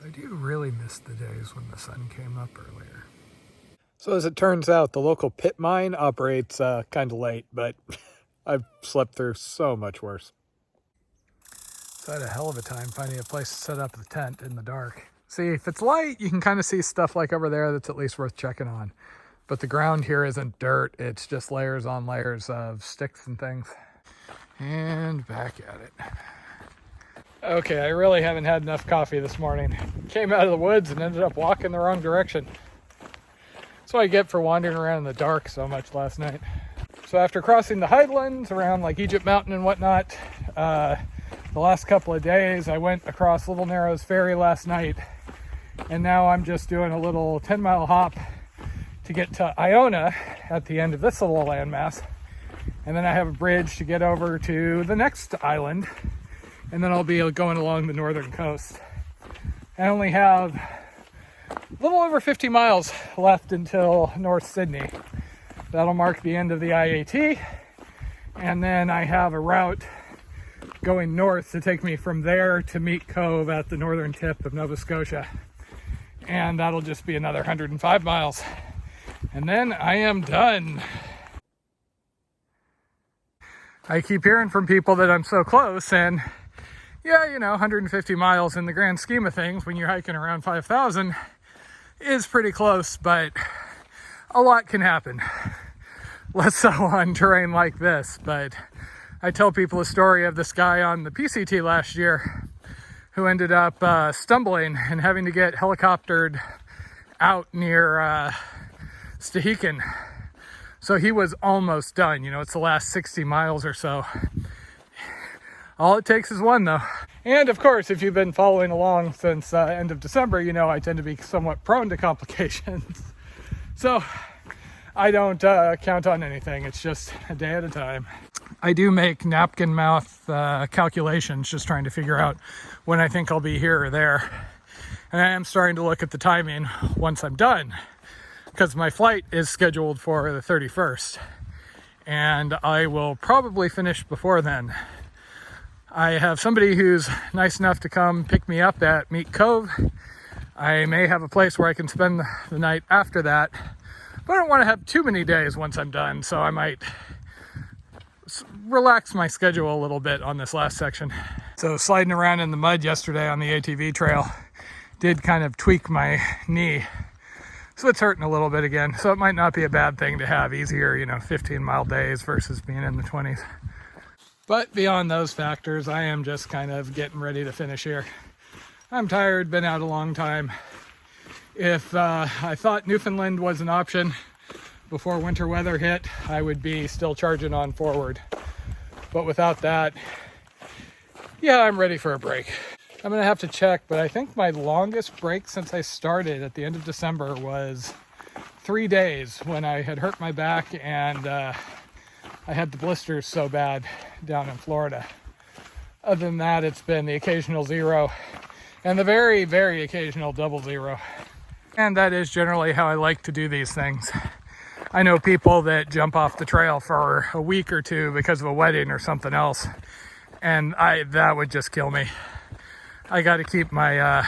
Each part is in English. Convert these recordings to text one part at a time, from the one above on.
I do really miss the days when the sun came up earlier. So as it turns out, the local pit mine operates kind of late, but I've slept through so much worse. So I had a hell of a time finding a place to set up the tent in the dark. See, if it's light, you can kind of see stuff like over there that's at least worth checking on. But the ground here isn't dirt, it's just layers on layers of sticks and things. And back at it. Okay, I really haven't had enough coffee this morning. Came out of the woods and ended up walking the wrong direction. That's what I get for wandering around in the dark so much last night. So after crossing the highlands around like Egypt Mountain and whatnot, the last couple of days I went across Little Narrows Ferry last night, and now I'm just doing a little 10-mile hop to get to Iona at the end of this little landmass, and then I have a bridge to get over to the next island, and then I'll be going along the northern coast. I only have a little over 50 miles left until North Sydney. That'll mark the end of the IAT, and then I have a route going north to take me from there to Meat Cove at the northern tip of Nova Scotia, and that'll just be another 105 miles, and then I am done. I keep hearing from people that I'm so close, and yeah, you know, 150 miles in the grand scheme of things when you're hiking around 5,000 is pretty close, but a lot can happen. Less so on terrain like this, but I tell people a story of this guy on the PCT last year who ended up stumbling and having to get helicoptered out near Stehekin. So he was almost done. You know, it's the last 60 miles or so. All it takes is one, though. And of course, if you've been following along since end of December, you know I tend to be somewhat prone to complications. So I don't count on anything. It's just a day at a time. I do make napkin mouth calculations, just trying to figure out when I think I'll be here or there. And I am starting to look at the timing once I'm done, because my flight is scheduled for the 31st. And I will probably finish before then. I have somebody who's nice enough to come pick me up at Meat Cove. I may have a place where I can spend the night after that, but I don't want to have too many days once I'm done, so I might relax my schedule a little bit on this last section. So sliding around in the mud yesterday on the ATV trail did kind of tweak my knee, so it's hurting a little bit again. So it might not be a bad thing to have easier, you know, 15-mile days versus being in the 20s. But beyond those factors, I am just kind of getting ready to finish here. I'm tired, been out a long time. If I thought Newfoundland was an option before winter weather hit, I would be still charging on forward. But without that, yeah, I'm ready for a break. I'm gonna have to check, but I think my longest break since I started at the end of December was 3 days when I had hurt my back and I had the blisters so bad down in Florida. Other than that, it's been the occasional 0 and the very, very occasional double 0. And that is generally how I like to do these things. I know people that jump off the trail for a week or two because of a wedding or something else, and that would just kill me. I got to keep my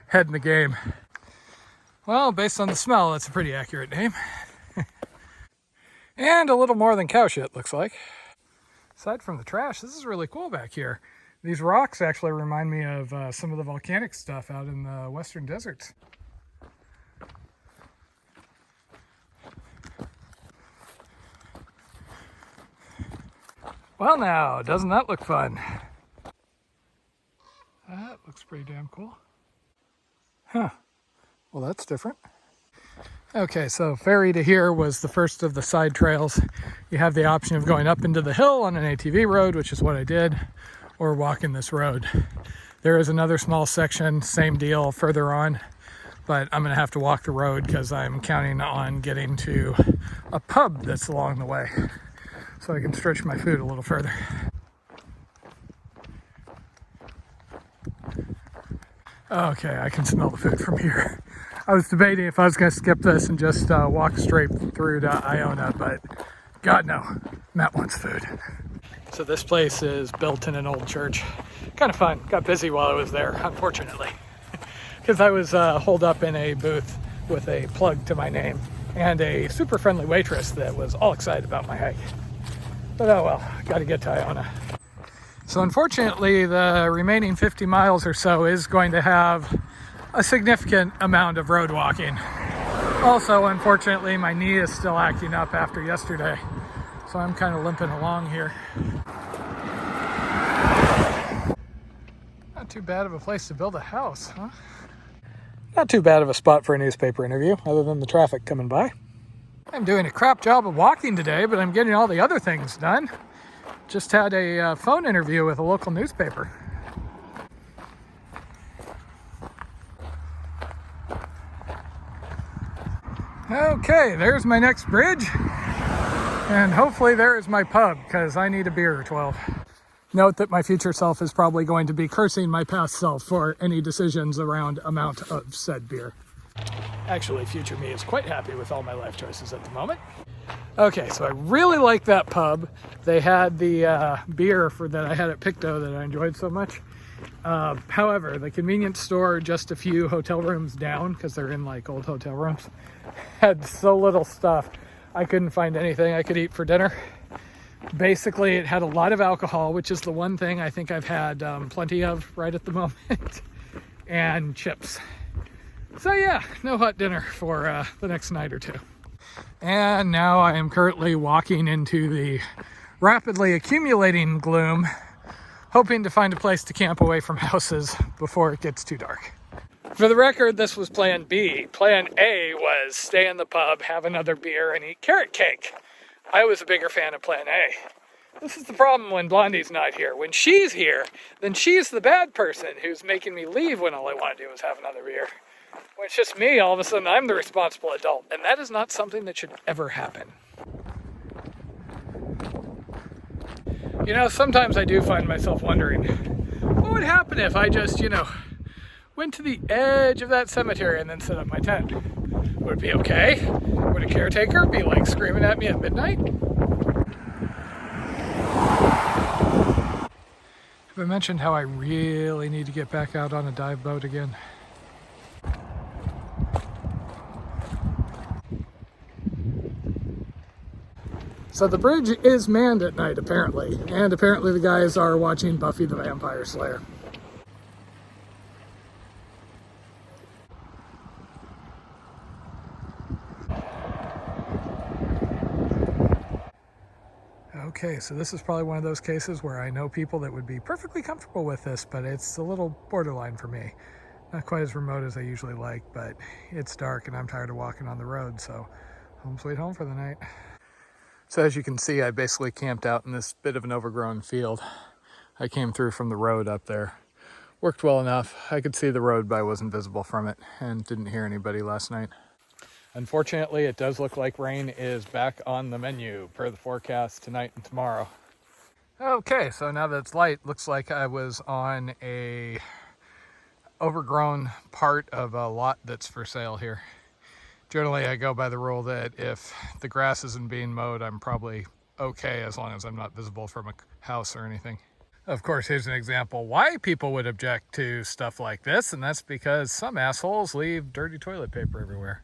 head in the game. Well, based on the smell, that's a pretty accurate name. And a little more than cow shit, looks like. Aside from the trash, this is really cool back here. These rocks actually remind me of some of the volcanic stuff out in the western deserts. Well now, doesn't that look fun? That looks pretty damn cool. Huh. Well, that's different. Okay, so ferry to here was the first of the side trails. You have the option of going up into the hill on an ATV road, which is what I did, or walking this road. There is another small section, same deal, further on, but I'm gonna have to walk the road because I'm counting on getting to a pub that's along the way, so I can stretch my food a little further. Okay, I can smell the food from here. I was debating if I was going to skip this and just walk straight through to Iona, but God no, Matt wants food. So this place is built in an old church. Kind of fun. Got busy while I was there, unfortunately. because I was holed up in a booth with a plug to my name and a super friendly waitress that was all excited about my hike. But oh well, got to get to Iona. So unfortunately, the remaining 50 miles or so is going to have a significant amount of road walking. Also, unfortunately, my knee is still acting up after yesterday, so I'm kind of limping along here. Not too bad of a place to build a house, huh? Not too bad of a spot for a newspaper interview, other than the traffic coming by. I'm doing a crap job of walking today, but I'm getting all the other things done. Just had a phone interview with a local newspaper. Okay, there's my next bridge. And hopefully there is my pub, because I need a beer or 12. Note that my future self is probably going to be cursing my past self for any decisions around amount of said beer. Actually, future me is quite happy with all my life choices at the moment. Okay, so I really like that pub. They had the beer that I had at Pictou that I enjoyed so much. However, the convenience store just a few hotel rooms down, because they're in like old hotel rooms, had so little stuff. I couldn't find anything I could eat for dinner. Basically, it had a lot of alcohol, which is the one thing I think I've had plenty of right at the moment, and chips. So yeah, no hot dinner for the next night or two. And now I am currently walking into the rapidly accumulating gloom, hoping to find a place to camp away from houses before it gets too dark. For the record, this was plan B. Plan A was stay in the pub, have another beer, and eat carrot cake. I was a bigger fan of plan A. This is the problem when Blondie's not here. When she's here, then she's the bad person who's making me leave when all I want to do is have another beer. When it's just me, all of a sudden I'm the responsible adult, and that is not something that should ever happen. You know, sometimes I do find myself wondering, what would happen if I just, went to the edge of that cemetery and then set up my tent? Would it be okay? Would a caretaker be like screaming at me at midnight? Have I mentioned how I really need to get back out on a dive boat again? So the bridge is manned at night, apparently. And apparently the guys are watching Buffy the Vampire Slayer. Okay, so this is probably one of those cases where I know people that would be perfectly comfortable with this, but it's a little borderline for me. Not quite as remote as I usually like, but it's dark and I'm tired of walking on the road, so home sweet home for the night. So as you can see, I basically camped out in this bit of an overgrown field. I came through from the road up there. Worked well enough. I could see the road, but I wasn't visible from it and didn't hear anybody last night. Unfortunately, it does look like rain is back on the menu per the forecast tonight and tomorrow. Okay, so now that it's light, looks like I was on a overgrown part of a lot that's for sale here. Generally, I go by the rule that if the grass isn't being mowed, I'm probably okay as long as I'm not visible from a house or anything. Of course, here's an example why people would object to stuff like this, and that's because some assholes leave dirty toilet paper everywhere.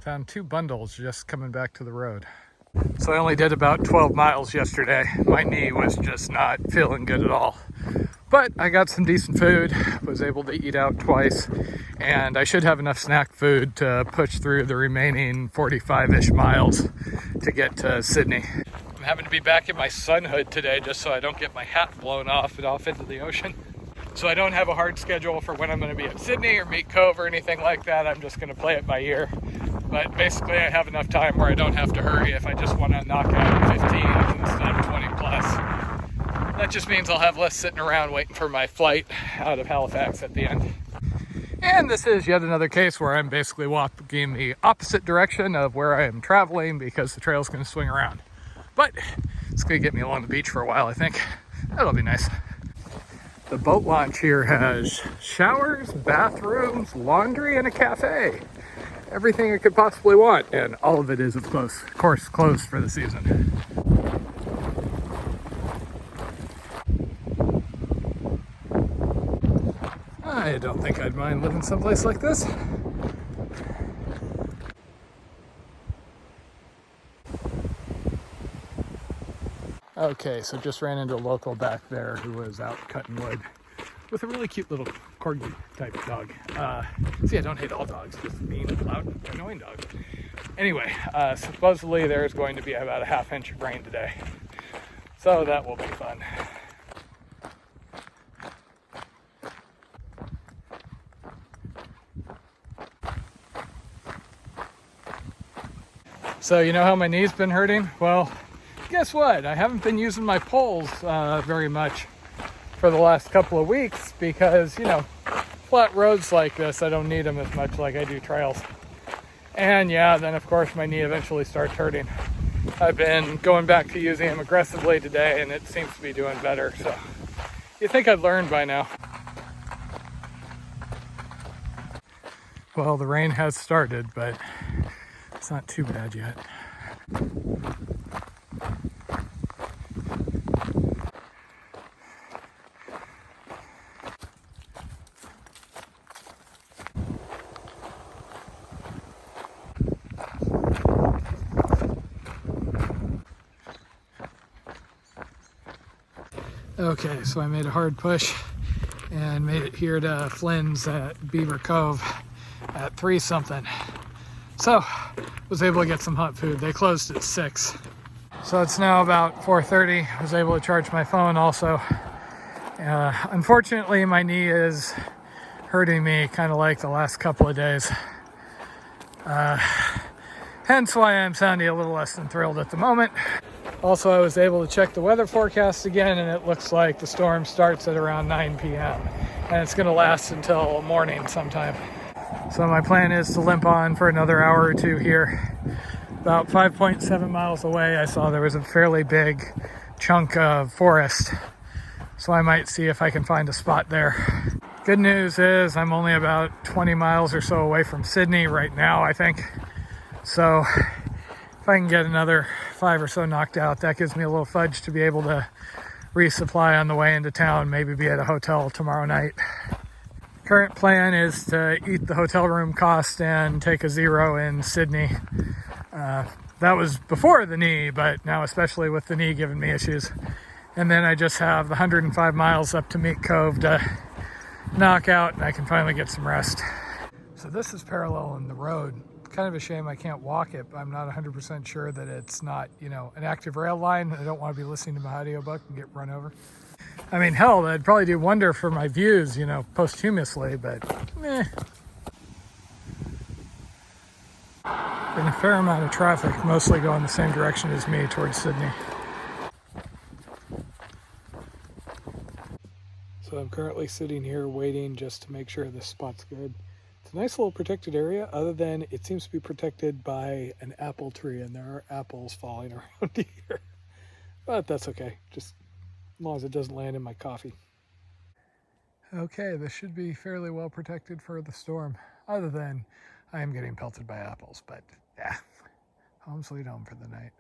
Found 2 bundles just coming back to the road. So I only did about 12 miles yesterday. My knee was just not feeling good at all. But I got some decent food, was able to eat out twice, and I should have enough snack food to push through the remaining 45-ish miles to get to Sydney. I'm having to be back in my sun hood today just so I don't get my hat blown off and off into the ocean. So I don't have a hard schedule for when I'm going to be at Sydney or Meat Cove or anything like that. I'm just going to play it by ear. But basically I have enough time where I don't have to hurry if I just want to knock out 15 instead of 20 plus. That just means I'll have less sitting around waiting for my flight out of Halifax at the end. And this is yet another case where I'm basically walking the opposite direction of where I am traveling because the trail's going to swing around. But it's going to get me along the beach for a while, I think. That'll be nice. The boat launch here has showers, bathrooms, laundry, and a cafe. Everything I could possibly want, and all of it is, of course, closed for the season. I don't think I'd mind living someplace like this. Okay, so just ran into a local back there who was out cutting wood with a really cute little corgi type dog. See, I don't hate all dogs, just mean, loud, annoying dogs. Anyway, supposedly there's going to be about a ½ inch of rain today, so that will be fun. So you know how my knee's been hurting? Well, guess what? I haven't been using my poles very much for the last couple of weeks because, you know, flat roads like this, I don't need them as much like I do trails. And yeah, then of course my knee eventually starts hurting. I've been going back to using them aggressively today and it seems to be doing better. So you'd think I'd learned by now. Well, the rain has started, but it's not too bad yet. Okay, so I made a hard push and made it here to Flynn's at Beaver Cove at 3 something. So, was able to get some hot food. They closed at 6. So it's now about 4:30. I was able to charge my phone also. Unfortunately, my knee is hurting me kind of like the last couple of days. Hence why I'm sounding a little less than thrilled at the moment. Also, I was able to check the weather forecast again, and it looks like the storm starts at around 9 p.m. and it's going to last until morning sometime. So my plan is to limp on for another hour or two here. About 5.7 miles away, I saw there was a fairly big chunk of forest, so I might see if I can find a spot there. Good news is I'm only about 20 miles or so away from Sydney right now, I think. So if I can get another 5 or so knocked out, that gives me a little fudge to be able to resupply on the way into town, maybe be at a hotel tomorrow night. Current plan is to eat the hotel room cost and take a 0 in Sydney. That was before the knee, but now especially with the knee giving me issues. And then I just have the 105 miles up to Meat Cove to knock out, and I can finally get some rest. So this is parallel in the road. Kind of a shame I can't walk it, but I'm not 100% sure that it's not, you know, an active rail line. I don't want to be listening to my audiobook and get run over. I mean, hell, that'd probably do wonder for my views, you know, posthumously, but meh. Been a fair amount of traffic, mostly going the same direction as me towards Sydney. So I'm currently sitting here waiting just to make sure this spot's good. It's a nice little protected area, other than it seems to be protected by an apple tree, and there are apples falling around here. But that's okay, just as long as it doesn't land in my coffee. Okay, this should be fairly well protected for the storm, other than I am getting pelted by apples, but yeah, home sweet home for the night.